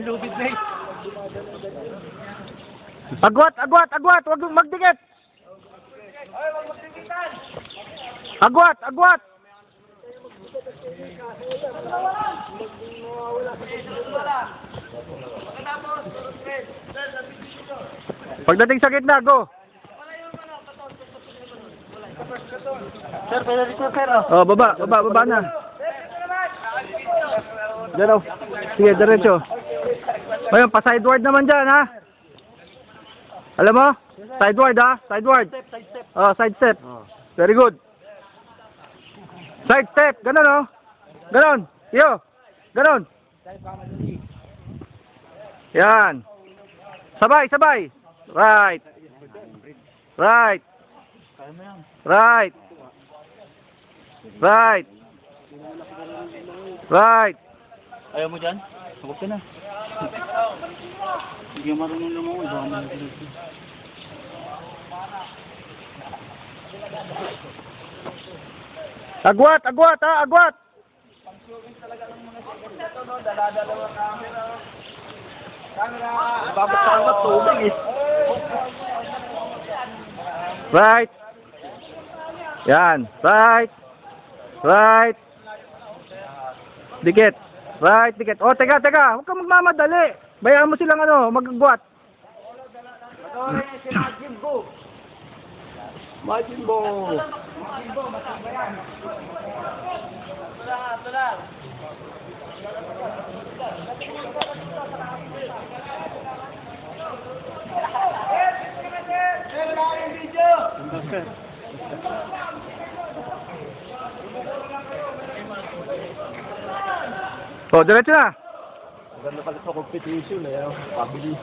lubid na eh. Agwat! Agwat! Agwat! Huwag magdikit! Agwat! Agwat! Pagdating sa gitna, go! Sir, pwede rin sir. Oh, baba na. Diyan oh. Sige, diretso. Ayun, pa-sideward naman dyan, ha? Alam mo? Sideward, ha? Sideward. Oh, side step. Very good. Side step. Ganon, oh. Ganon. Yo. Ganon. Yan. Sabay, sabay. Right. Right. Right. Right. Right. Ayaw mo dyan? Huwag ka na. Hindi marunong lumangoy. Baka marunong. Agwat, agwat, ha? Agwat. Babagsakan ka tubig eh. Right. Yan. Right. Right. Dikit. Right, dikit. Oh, teka. Huwag kang magmamadali. Bayaan mo silang magagwat. Majimbo. Oh, diretso na. Maganda pala sa competition eh. Pabilis.